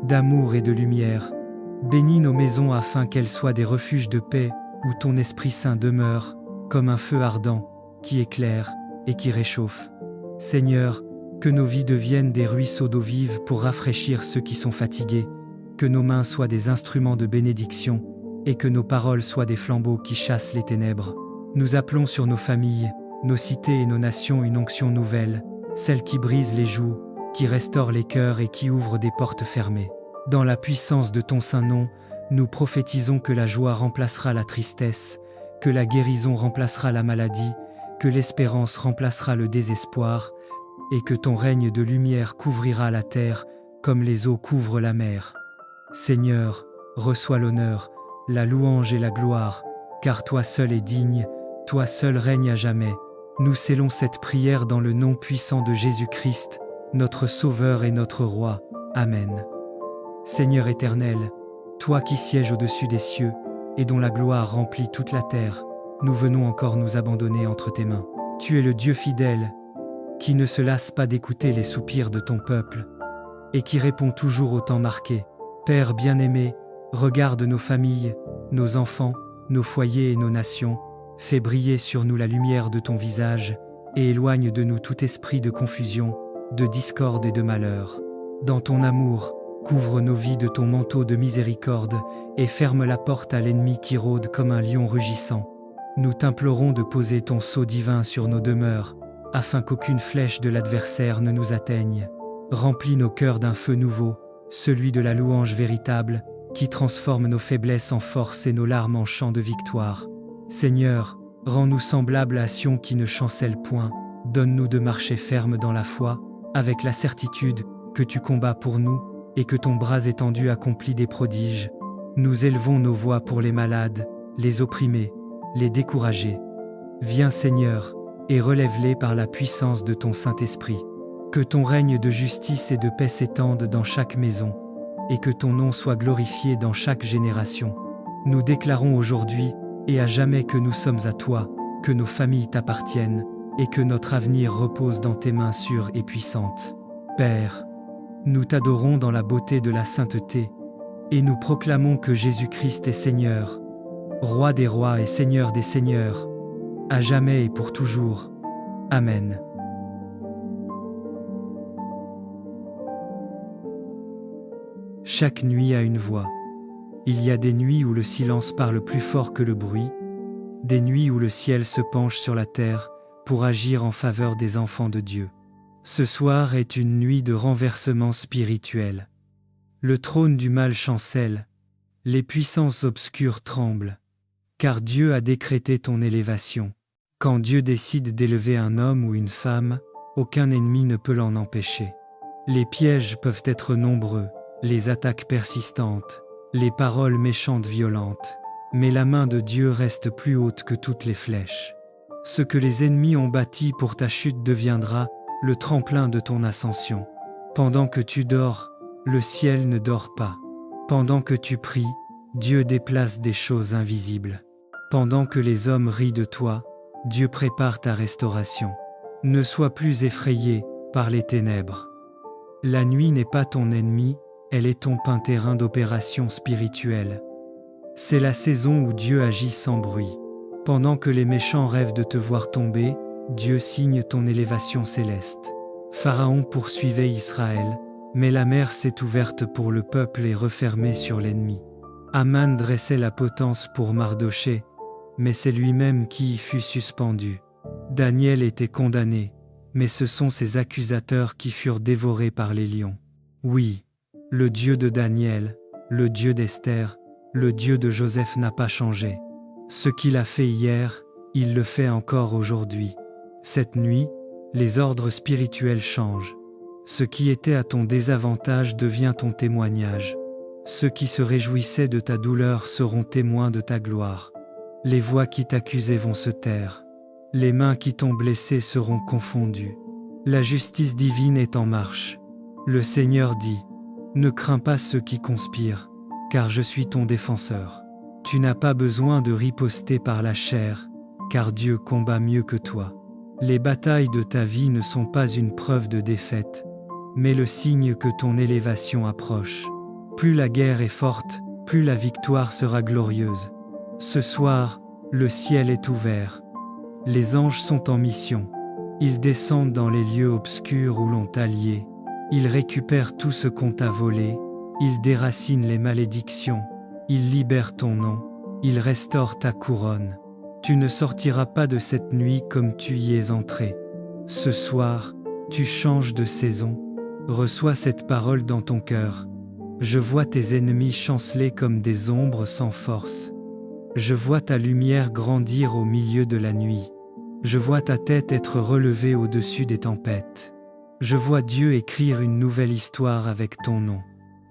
d'amour et de lumière. Bénis nos maisons afin qu'elles soient des refuges de paix où ton Esprit Saint demeure, comme un feu ardent, qui éclaire et qui réchauffe. Seigneur, que nos vies deviennent des ruisseaux d'eau vive pour rafraîchir ceux qui sont fatigués, que nos mains soient des instruments de bénédiction, et que nos paroles soient des flambeaux qui chassent les ténèbres. Nous appelons sur nos familles, nos cités et nos nations une onction nouvelle, celle qui brise les joues, qui restaure les cœurs et qui ouvre des portes fermées. Dans la puissance de ton saint nom, nous prophétisons que la joie remplacera la tristesse, que la guérison remplacera la maladie, que l'espérance remplacera le désespoir, et que ton règne de lumière couvrira la terre comme les eaux couvrent la mer. Seigneur, reçois l'honneur, la louange et la gloire, car toi seul es digne, toi seul règnes à jamais. Nous scellons cette prière dans le nom puissant de Jésus-Christ, notre Sauveur et notre Roi. Amen. Seigneur éternel, toi qui sièges au-dessus des cieux, et dont la gloire remplit toute la terre, nous venons encore nous abandonner entre tes mains. Tu es le Dieu fidèle, qui ne se lasse pas d'écouter les soupirs de ton peuple, et qui répond toujours au temps marqué. Père bien-aimé, regarde nos familles, nos enfants, nos foyers et nos nations, fais briller sur nous la lumière de ton visage, et éloigne de nous tout esprit de confusion, de discorde et de malheur. Dans ton amour, couvre nos vies de ton manteau de miséricorde, et ferme la porte à l'ennemi qui rôde comme un lion rugissant. Nous t'implorons de poser ton sceau divin sur nos demeures, afin qu'aucune flèche de l'adversaire ne nous atteigne. Remplis nos cœurs d'un feu nouveau, celui de la louange véritable, qui transforme nos faiblesses en force et nos larmes en chants de victoire. Seigneur, rends-nous semblables à Sion qui ne chancelle point, donne-nous de marcher ferme dans la foi, avec la certitude que tu combats pour nous, et que ton bras étendu accomplit des prodiges. Nous élevons nos voix pour les malades, les opprimés, les découragés. Viens Seigneur, et relève-les par la puissance de ton Saint-Esprit. Que ton règne de justice et de paix s'étende dans chaque maison, et que ton nom soit glorifié dans chaque génération. Nous déclarons aujourd'hui et à jamais que nous sommes à toi, que nos familles t'appartiennent, et que notre avenir repose dans tes mains sûres et puissantes. Père, nous t'adorons dans la beauté de la sainteté, et nous proclamons que Jésus-Christ est Seigneur, Roi des rois et Seigneur des seigneurs, à jamais et pour toujours. Amen. Chaque nuit a une voix. Il y a des nuits où le silence parle plus fort que le bruit, des nuits où le ciel se penche sur la terre pour agir en faveur des enfants de Dieu. Ce soir est une nuit de renversement spirituel. Le trône du mal chancelle, les puissances obscures tremblent, car Dieu a décrété ton élévation. Quand Dieu décide d'élever un homme ou une femme, aucun ennemi ne peut l'en empêcher. Les pièges peuvent être nombreux, les attaques persistantes, les paroles méchantes violentes, mais la main de Dieu reste plus haute que toutes les flèches. Ce que les ennemis ont bâti pour ta chute deviendra le tremplin de ton ascension. Pendant que tu dors, le ciel ne dort pas. Pendant que tu pries, Dieu déplace des choses invisibles. Pendant que les hommes rient de toi, Dieu prépare ta restauration. Ne sois plus effrayé par les ténèbres. La nuit n'est pas ton ennemi, elle est ton terrain d'opération spirituelle. C'est la saison où Dieu agit sans bruit. Pendant que les méchants rêvent de te voir tomber, Dieu signe ton élévation céleste. Pharaon poursuivait Israël, mais la mer s'est ouverte pour le peuple et refermée sur l'ennemi. Aman dressait la potence pour Mardochée, mais c'est lui-même qui y fut suspendu. Daniel était condamné, mais ce sont ses accusateurs qui furent dévorés par les lions. Oui, le Dieu de Daniel, le Dieu d'Esther, le Dieu de Joseph n'a pas changé. Ce qu'il a fait hier, il le fait encore aujourd'hui. Cette nuit, les ordres spirituels changent. Ce qui était à ton désavantage devient ton témoignage. Ceux qui se réjouissaient de ta douleur seront témoins de ta gloire. Les voix qui t'accusaient vont se taire. Les mains qui t'ont blessé seront confondues. La justice divine est en marche. Le Seigneur dit, « Ne crains pas ceux qui conspirent, car je suis ton défenseur. Tu n'as pas besoin de riposter par la chair, car Dieu combat mieux que toi. Les batailles de ta vie ne sont pas une preuve de défaite, mais le signe que ton élévation approche. Plus la guerre est forte, plus la victoire sera glorieuse. Ce soir, le ciel est ouvert. Les anges sont en mission. Ils descendent dans les lieux obscurs où l'on t'a lié. Ils récupèrent tout ce qu'on t'a volé. Ils déracinent les malédictions. Ils libèrent ton nom. Ils restaurent ta couronne. Tu ne sortiras pas de cette nuit comme tu y es entré. Ce soir, tu changes de saison. Reçois cette parole dans ton cœur. Je vois tes ennemis chanceler comme des ombres sans force. Je vois ta lumière grandir au milieu de la nuit. Je vois ta tête être relevée au-dessus des tempêtes. Je vois Dieu écrire une nouvelle histoire avec ton nom.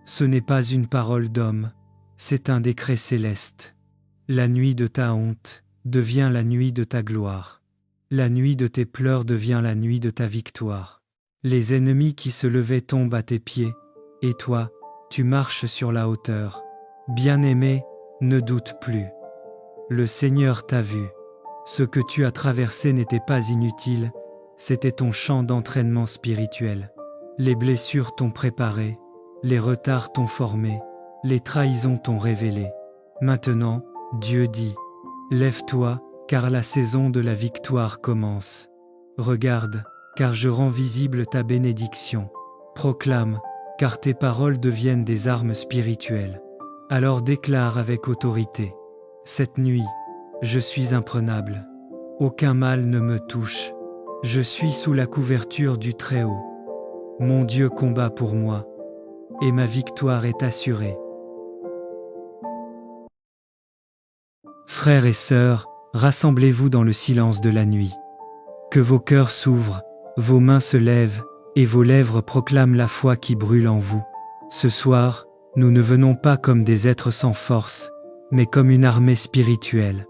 Ce n'est pas une parole d'homme, c'est un décret céleste. La nuit de ta honte devient la nuit de ta gloire. La nuit de tes pleurs devient la nuit de ta victoire. Les ennemis qui se levaient tombent à tes pieds, et toi, tu marches sur la hauteur. Bien-aimé, ne doute plus. Le Seigneur t'a vu. Ce que tu as traversé n'était pas inutile, c'était ton champ d'entraînement spirituel. Les blessures t'ont préparé, les retards t'ont formé, les trahisons t'ont révélé. Maintenant, Dieu dit, « Lève-toi, car la saison de la victoire commence. Regarde, car je rends visible ta bénédiction. Proclame, car tes paroles deviennent des armes spirituelles. Alors déclare avec autorité, « Cette nuit, je suis imprenable. Aucun mal ne me touche. Je suis sous la couverture du Très-Haut. Mon Dieu combat pour moi, et ma victoire est assurée. » Frères et sœurs, rassemblez-vous dans le silence de la nuit. Que vos cœurs s'ouvrent, vos mains se lèvent, et vos lèvres proclament la foi qui brûle en vous. Ce soir, nous ne venons pas comme des êtres sans force, mais comme une armée spirituelle.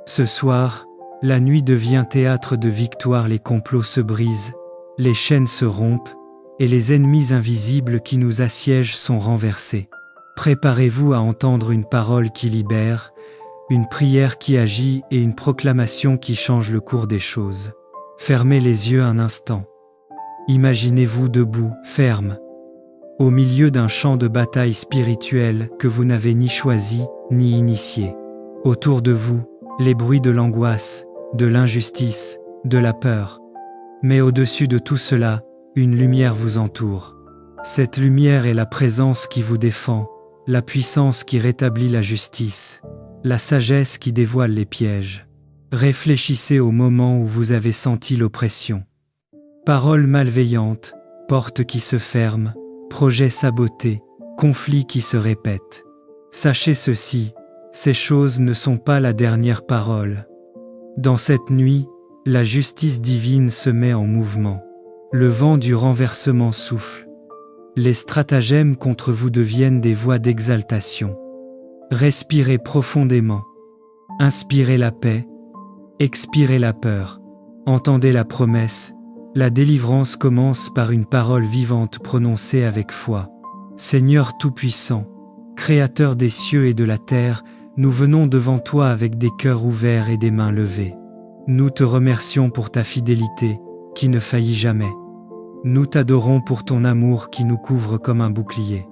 Ce soir, la nuit devient théâtre de victoire, les complots se brisent, les chaînes se rompent, et les ennemis invisibles qui nous assiègent sont renversés. Préparez-vous à entendre une parole qui libère, une prière qui agit et une proclamation qui change le cours des choses. Fermez les yeux un instant. Imaginez-vous debout, ferme, au milieu d'un champ de bataille spirituelle que vous n'avez ni choisi, ni initié. Autour de vous, les bruits de l'angoisse, de l'injustice, de la peur. Mais au-dessus de tout cela, une lumière vous entoure. Cette lumière est la présence qui vous défend, la puissance qui rétablit la justice, la sagesse qui dévoile les pièges. Réfléchissez au moment où vous avez senti l'oppression. Paroles malveillantes, portes qui se ferment, projets sabotés, conflits qui se répètent. Sachez ceci, ces choses ne sont pas la dernière parole. Dans cette nuit, la justice divine se met en mouvement. Le vent du renversement souffle. Les stratagèmes contre vous deviennent des voix d'exaltation. Respirez profondément. Inspirez la paix. Expirez la peur. Entendez la promesse. La délivrance commence par une parole vivante prononcée avec foi. Seigneur Tout-Puissant, Créateur des cieux et de la terre, nous venons devant toi avec des cœurs ouverts et des mains levées. Nous te remercions pour ta fidélité, qui ne faillit jamais. Nous t'adorons pour ton amour qui nous couvre comme un bouclier.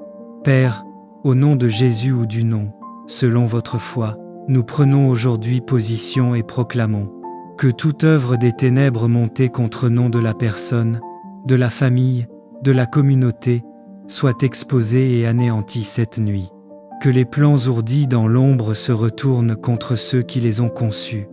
Père, au nom de Jésus ou du nom, selon votre foi, nous prenons aujourd'hui position et proclamons que toute œuvre des ténèbres montée contre nom de la personne, de la famille, de la communauté, soit exposée et anéantie cette nuit. Que les plans ourdis dans l'ombre se retournent contre ceux qui les ont conçus.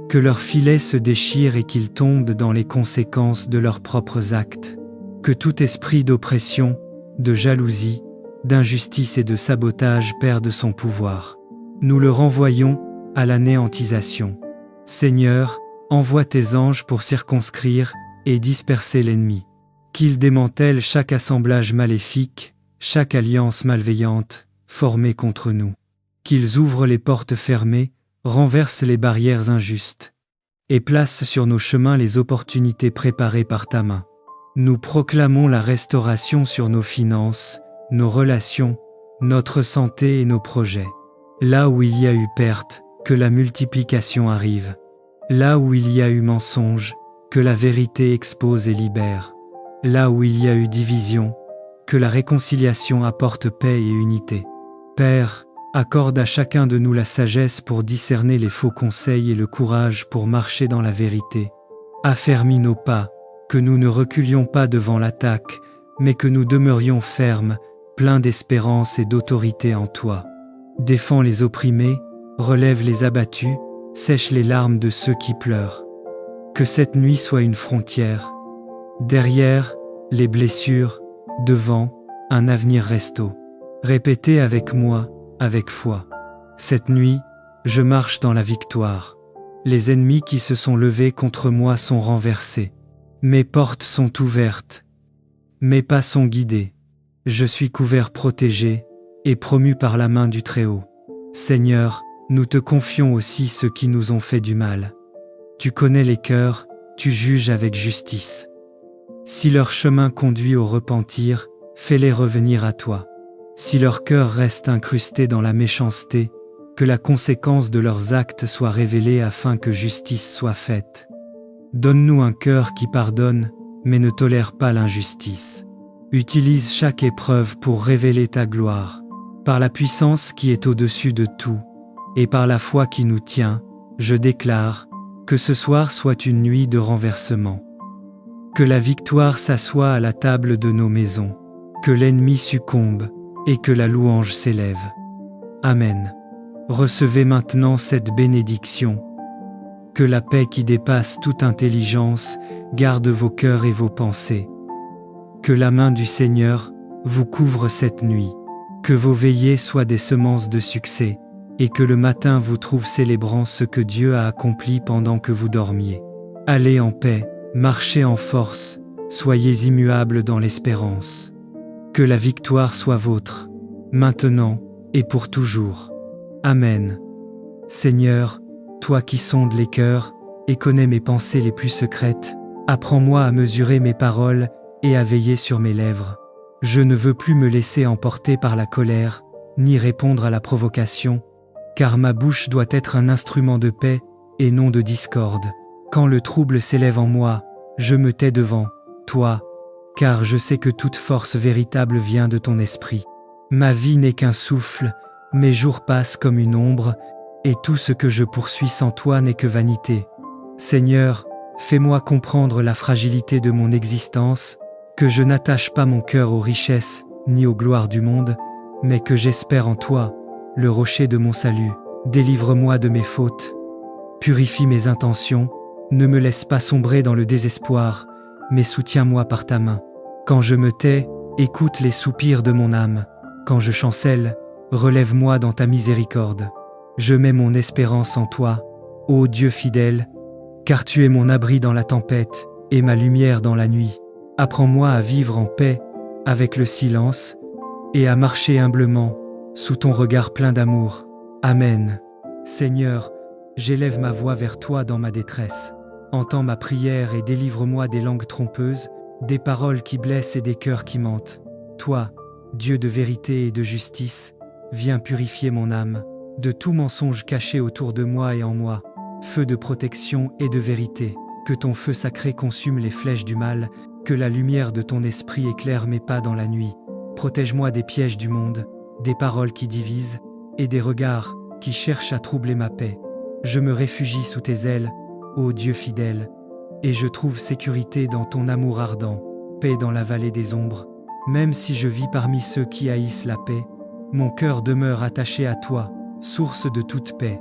Que leurs filets se déchirent et qu'ils tombent dans les conséquences de leurs propres actes. Que tout esprit d'oppression, de jalousie, d'injustice et de sabotage perde son pouvoir. Nous le renvoyons à l'anéantisation. Seigneur, envoie tes anges pour circonscrire et disperser l'ennemi. Qu'ils démantèlent chaque assemblage maléfique, chaque alliance malveillante, formée contre nous. Qu'ils ouvrent les portes fermées, renversent les barrières injustes, et placent sur nos chemins les opportunités préparées par ta main. Nous proclamons la restauration sur nos finances, nos relations, notre santé et nos projets. Là où il y a eu perte, que la multiplication arrive. Là où il y a eu mensonge, que la vérité expose et libère. Là où il y a eu division, que la réconciliation apporte paix et unité. Père, accorde à chacun de nous la sagesse pour discerner les faux conseils et le courage pour marcher dans la vérité. Affermis nos pas, que nous ne reculions pas devant l'attaque, mais que nous demeurions fermes, pleins d'espérance et d'autorité en toi. Défends les opprimés, relève les abattus, sèche les larmes de ceux qui pleurent. Que cette nuit soit une frontière. Derrière, les blessures, devant, un avenir resto. Répétez avec moi, avec foi. Cette nuit, je marche dans la victoire. Les ennemis qui se sont levés contre moi sont renversés. Mes portes sont ouvertes. Mes pas sont guidés. Je suis couvert protégé et promu par la main du Très-Haut. Seigneur, nous te confions aussi ceux qui nous ont fait du mal. Tu connais les cœurs, tu juges avec justice. Si leur chemin conduit au repentir, fais-les revenir à toi. Si leur cœur reste incrusté dans la méchanceté, que la conséquence de leurs actes soit révélée afin que justice soit faite. Donne-nous un cœur qui pardonne, mais ne tolère pas l'injustice. Utilise chaque épreuve pour révéler ta gloire. Par la puissance qui est au-dessus de tout, et par la foi qui nous tient, je déclare que ce soir soit une nuit de renversement. Que la victoire s'assoie à la table de nos maisons, que l'ennemi succombe, et que la louange s'élève. Amen. Recevez maintenant cette bénédiction. Que la paix qui dépasse toute intelligence garde vos cœurs et vos pensées. Que la main du Seigneur vous couvre cette nuit. Que vos veillées soient des semences de succès, et que le matin vous trouve célébrant ce que Dieu a accompli pendant que vous dormiez. Allez en paix, marchez en force, soyez immuables dans l'espérance. Que la victoire soit vôtre, maintenant et pour toujours. Amen. Seigneur, toi qui sondes les cœurs et connais mes pensées les plus secrètes, apprends-moi à mesurer mes paroles et à veiller sur mes lèvres. Je ne veux plus me laisser emporter par la colère, ni répondre à la provocation, car ma bouche doit être un instrument de paix et non de discorde. Quand le trouble s'élève en moi, je me tais devant toi, car je sais que toute force véritable vient de ton esprit. Ma vie n'est qu'un souffle, mes jours passent comme une ombre, et tout ce que je poursuis sans toi n'est que vanité. Seigneur, fais-moi comprendre la fragilité de mon existence, que je n'attache pas mon cœur aux richesses ni aux gloires du monde, mais que j'espère en toi, le rocher de mon salut. Délivre-moi de mes fautes. Purifie mes intentions, ne me laisse pas sombrer dans le désespoir, mais soutiens-moi par ta main. Quand je me tais, écoute les soupirs de mon âme. Quand je chancelle, relève-moi dans ta miséricorde. Je mets mon espérance en toi, ô Dieu fidèle, car tu es mon abri dans la tempête et ma lumière dans la nuit. Apprends-moi à vivre en paix avec le silence et à marcher humblement sous ton regard plein d'amour. Amen. Seigneur, j'élève ma voix vers toi dans ma détresse. Entends ma prière et délivre-moi des langues trompeuses, des paroles qui blessent et des cœurs qui mentent. Toi, Dieu de vérité et de justice, viens purifier mon âme de tout mensonge caché autour de moi et en moi. Feu de protection et de vérité, que ton feu sacré consume les flèches du mal, que la lumière de ton esprit éclaire mes pas dans la nuit. Protège-moi des pièges du monde, des paroles qui divisent, et des regards qui cherchent à troubler ma paix. Je me réfugie sous tes ailes, ô Dieu fidèle, et je trouve sécurité dans ton amour ardent, paix dans la vallée des ombres. Même si je vis parmi ceux qui haïssent la paix, mon cœur demeure attaché à toi, source de toute paix.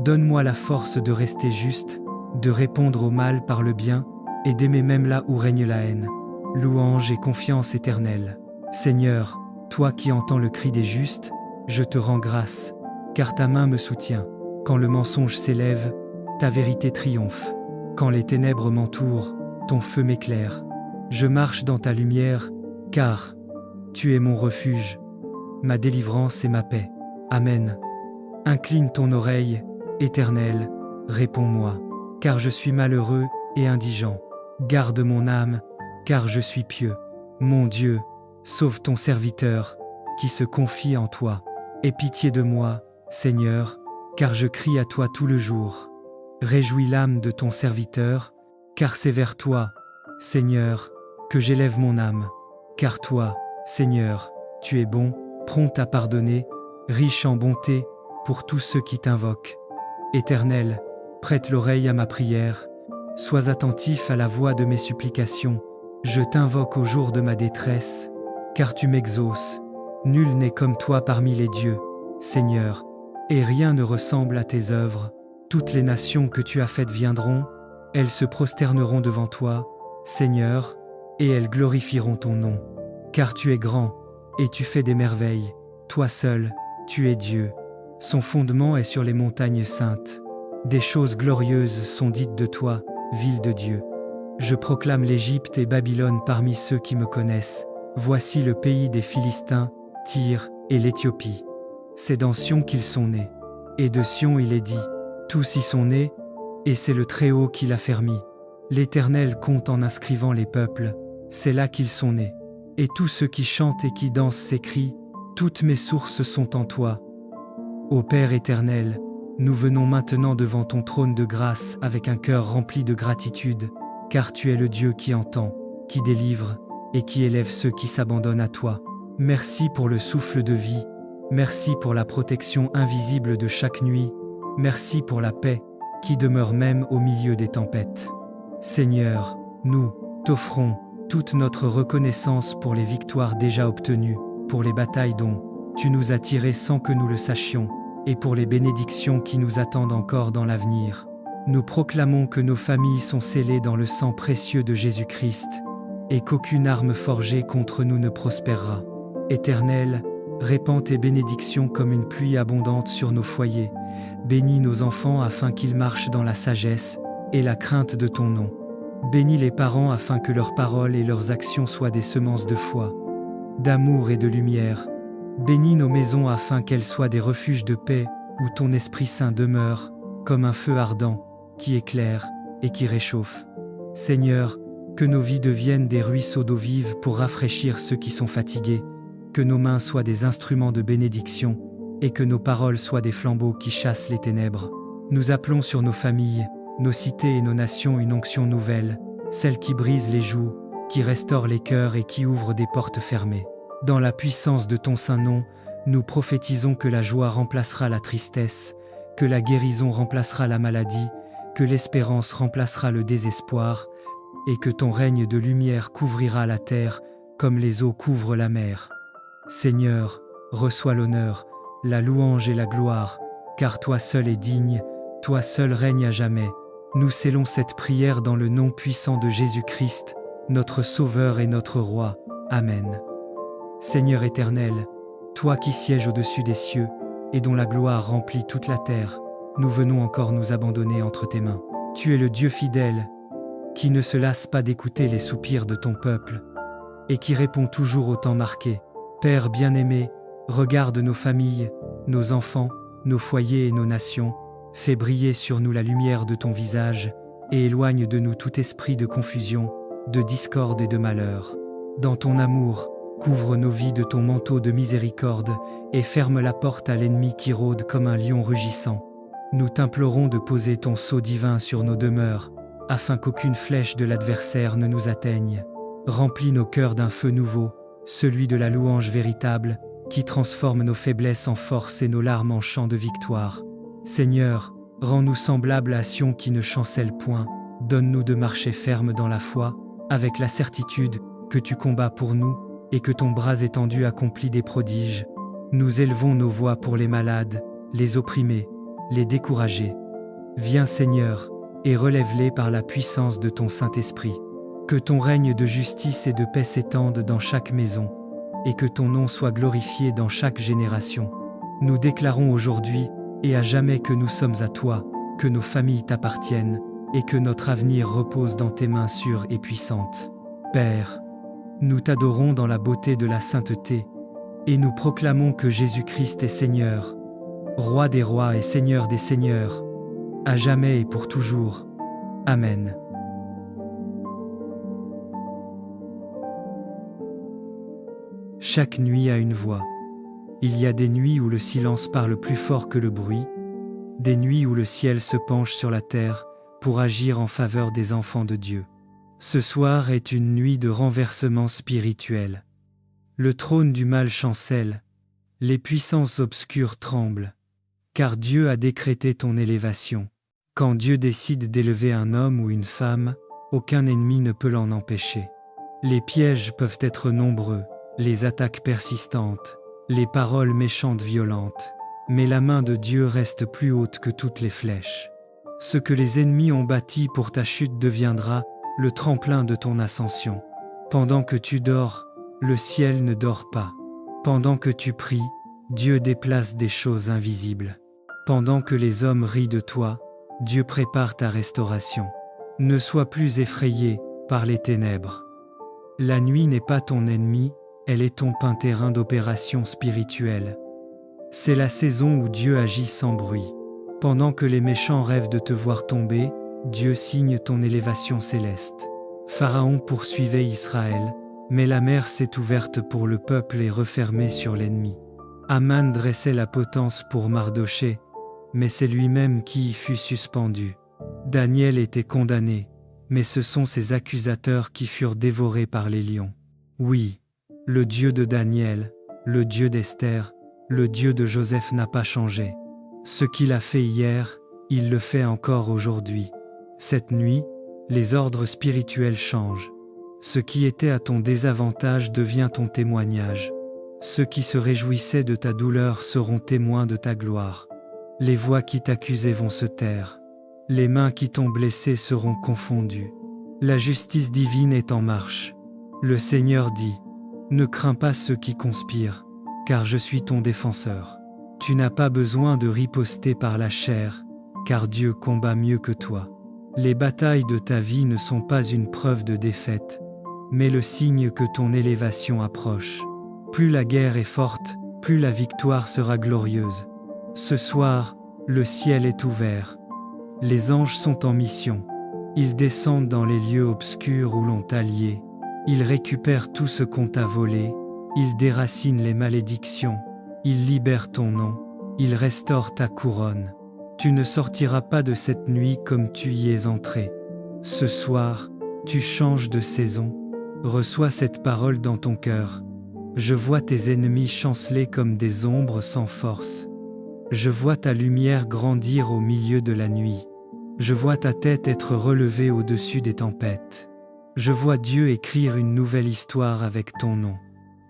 Donne-moi la force de rester juste, de répondre au mal par le bien, et d'aimer même là où règne la haine. Louange et confiance éternelle. Seigneur, toi qui entends le cri des justes, je te rends grâce, car ta main me soutient. Quand le mensonge s'élève, ta vérité triomphe. Quand les ténèbres m'entourent, ton feu m'éclaire. Je marche dans ta lumière, car tu es mon refuge, ma délivrance et ma paix. Amen. Incline ton oreille, Éternel, réponds-moi, car je suis malheureux et indigent. Garde mon âme, car je suis pieux. Mon Dieu, sauve ton serviteur, qui se confie en toi. Aie pitié de moi, Seigneur, car je crie à toi tout le jour. Réjouis l'âme de ton serviteur, car c'est vers toi, Seigneur, que j'élève mon âme. Car toi, Seigneur, tu es bon, prompt à pardonner, riche en bonté, pour tous ceux qui t'invoquent. Éternel, prête l'oreille à ma prière, sois attentif à la voix de mes supplications. Je t'invoque au jour de ma détresse, car tu m'exauces. Nul n'est comme toi parmi les dieux, Seigneur, et rien ne ressemble à tes œuvres. Toutes les nations que tu as faites viendront, elles se prosterneront devant toi, Seigneur, et elles glorifieront ton nom. Car tu es grand, et tu fais des merveilles. Toi seul, tu es Dieu. Son fondement est sur les montagnes saintes. Des choses glorieuses sont dites de toi, ville de Dieu. Je proclame l'Égypte et Babylone parmi ceux qui me connaissent. Voici le pays des Philistins, Tyr et l'Éthiopie. C'est dans Sion qu'ils sont nés. Et de Sion il est dit, tous y sont nés, et c'est le Très-Haut qui l'a fermi. L'Éternel compte en inscrivant les peuples, c'est là qu'ils sont nés. Et tous ceux qui chantent et qui dansent s'écrient, toutes mes sources sont en toi. Ô Père éternel, nous venons maintenant devant ton trône de grâce avec un cœur rempli de gratitude, car tu es le Dieu qui entend, qui délivre et qui élève ceux qui s'abandonnent à toi. Merci pour le souffle de vie, merci pour la protection invisible de chaque nuit, merci pour la paix qui demeure même au milieu des tempêtes. Seigneur, nous t'offrons toute notre reconnaissance pour les victoires déjà obtenues, pour les batailles dont tu nous as tirés sans que nous le sachions, et pour les bénédictions qui nous attendent encore dans l'avenir. Nous proclamons que nos familles sont scellées dans le sang précieux de Jésus-Christ, et qu'aucune arme forgée contre nous ne prospérera. Éternel, répands tes bénédictions comme une pluie abondante sur nos foyers. Bénis nos enfants afin qu'ils marchent dans la sagesse et la crainte de ton nom. Bénis les parents afin que leurs paroles et leurs actions soient des semences de foi, d'amour et de lumière. Bénis nos maisons afin qu'elles soient des refuges de paix où ton Esprit Saint demeure, comme un feu ardent, qui éclaire et qui réchauffe. Seigneur, que nos vies deviennent des ruisseaux d'eau vive pour rafraîchir ceux qui sont fatigués, que nos mains soient des instruments de bénédiction et que nos paroles soient des flambeaux qui chassent les ténèbres. Nous appelons sur nos familles, nos cités et nos nations une onction nouvelle, celle qui brise les joues, qui restaure les cœurs et qui ouvre des portes fermées. Dans la puissance de ton saint nom, nous prophétisons que la joie remplacera la tristesse, que la guérison remplacera la maladie, que l'espérance remplacera le désespoir, et que ton règne de lumière couvrira la terre comme les eaux couvrent la mer. Seigneur, reçois l'honneur, la louange et la gloire, car toi seul es digne, toi seul règnes à jamais. Nous scellons cette prière dans le nom puissant de Jésus-Christ, notre Sauveur et notre Roi. Amen. Seigneur éternel, toi qui sièges au-dessus des cieux, et dont la gloire remplit toute la terre, nous venons encore nous abandonner entre tes mains. Tu es le Dieu fidèle, qui ne se lasse pas d'écouter les soupirs de ton peuple, et qui répond toujours au temps marqué. Père bien-aimé, regarde nos familles, nos enfants, nos foyers et nos nations, fais briller sur nous la lumière de ton visage, et éloigne de nous tout esprit de confusion, de discorde et de malheur. Dans ton amour, couvre nos vies de ton manteau de miséricorde, et ferme la porte à l'ennemi qui rôde comme un lion rugissant. Nous t'implorons de poser ton sceau divin sur nos demeures, afin qu'aucune flèche de l'adversaire ne nous atteigne. Remplis nos cœurs d'un feu nouveau, celui de la louange véritable, qui transforme nos faiblesses en force et nos larmes en chants de victoire. Seigneur, rends-nous semblables à Sion qui ne chancelle point, donne-nous de marcher ferme dans la foi, avec la certitude que tu combats pour nous, et que ton bras étendu accomplit des prodiges. Nous élevons nos voix pour les malades, les opprimés, les découragés. Viens Seigneur, et relève-les par la puissance de ton Saint-Esprit. Que ton règne de justice et de paix s'étende dans chaque maison, et que ton nom soit glorifié dans chaque génération. Nous déclarons aujourd'hui et à jamais que nous sommes à toi, que nos familles t'appartiennent, et que notre avenir repose dans tes mains sûres et puissantes. Père, nous t'adorons dans la beauté de la sainteté, et nous proclamons que Jésus-Christ est Seigneur, Roi des rois et Seigneur des seigneurs, à jamais et pour toujours. Amen. Chaque nuit a une voix. Il y a des nuits où le silence parle plus fort que le bruit, des nuits où le ciel se penche sur la terre pour agir en faveur des enfants de Dieu. Ce soir est une nuit de renversement spirituel. Le trône du mal chancelle, les puissances obscures tremblent, car Dieu a décrété ton élévation. Quand Dieu décide d'élever un homme ou une femme, aucun ennemi ne peut l'en empêcher. Les pièges peuvent être nombreux, les attaques persistantes, les paroles méchantes violentes, mais la main de Dieu reste plus haute que toutes les flèches. Ce que les ennemis ont bâti pour ta chute deviendra le tremplin de ton ascension. Pendant que tu dors, le ciel ne dort pas. Pendant que tu pries, Dieu déplace des choses invisibles. Pendant que les hommes rient de toi, Dieu prépare ta restauration. Ne sois plus effrayé par les ténèbres. La nuit n'est pas ton ennemi, elle est ton terrain d'opération spirituelle. C'est la saison où Dieu agit sans bruit. Pendant que les méchants rêvent de te voir tomber, Dieu signe ton élévation céleste. Pharaon poursuivait Israël, mais la mer s'est ouverte pour le peuple et refermée sur l'ennemi. Aman dressait la potence pour Mardochée, mais c'est lui-même qui y fut suspendu. Daniel était condamné, mais ce sont ses accusateurs qui furent dévorés par les lions. Oui, le Dieu de Daniel, le Dieu d'Esther, le Dieu de Joseph n'a pas changé. Ce qu'il a fait hier, il le fait encore aujourd'hui. Cette nuit, les ordres spirituels changent. Ce qui était à ton désavantage devient ton témoignage. Ceux qui se réjouissaient de ta douleur seront témoins de ta gloire. Les voix qui t'accusaient vont se taire. Les mains qui t'ont blessé seront confondues. La justice divine est en marche. Le Seigneur dit, « Ne crains pas ceux qui conspirent, car je suis ton défenseur. Tu n'as pas besoin de riposter par la chair, car Dieu combat mieux que toi. Les batailles de ta vie ne sont pas une preuve de défaite, mais le signe que ton élévation approche. Plus la guerre est forte, plus la victoire sera glorieuse. Ce soir, le ciel est ouvert. Les anges sont en mission. Ils descendent dans les lieux obscurs où l'on t'a lié. Ils récupèrent tout ce qu'on t'a volé. Ils déracinent les malédictions. Ils libèrent ton nom. Ils restaurent ta couronne. Tu ne sortiras pas de cette nuit comme tu y es entré. Ce soir, tu changes de saison. Reçois cette parole dans ton cœur. Je vois tes ennemis chanceler comme des ombres sans force. Je vois ta lumière grandir au milieu de la nuit. Je vois ta tête être relevée au-dessus des tempêtes. Je vois Dieu écrire une nouvelle histoire avec ton nom.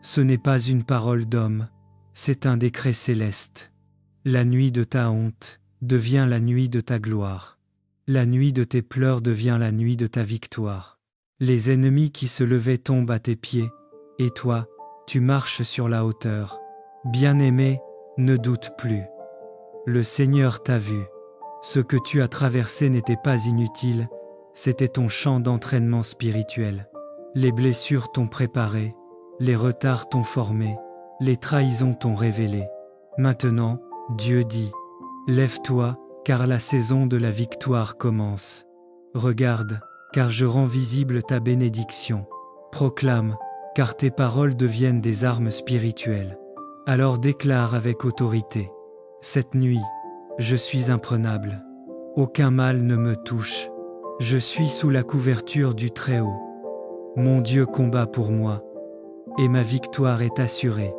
Ce n'est pas une parole d'homme, c'est un décret céleste. La nuit de ta honte devient la nuit de ta gloire. La nuit de tes pleurs devient la nuit de ta victoire. Les ennemis qui se levaient tombent à tes pieds, et toi, tu marches sur la hauteur. Bien-aimé, ne doute plus. Le Seigneur t'a vu. Ce que tu as traversé n'était pas inutile, c'était ton champ d'entraînement spirituel. Les blessures t'ont préparé, les retards t'ont formé, les trahisons t'ont révélé. Maintenant, Dieu dit, lève-toi, car la saison de la victoire commence. Regarde, car je rends visible ta bénédiction. Proclame, car tes paroles deviennent des armes spirituelles. Alors déclare avec autorité, cette nuit, je suis imprenable. Aucun mal ne me touche. Je suis sous la couverture du Très-Haut. Mon Dieu combat pour moi, et ma victoire est assurée.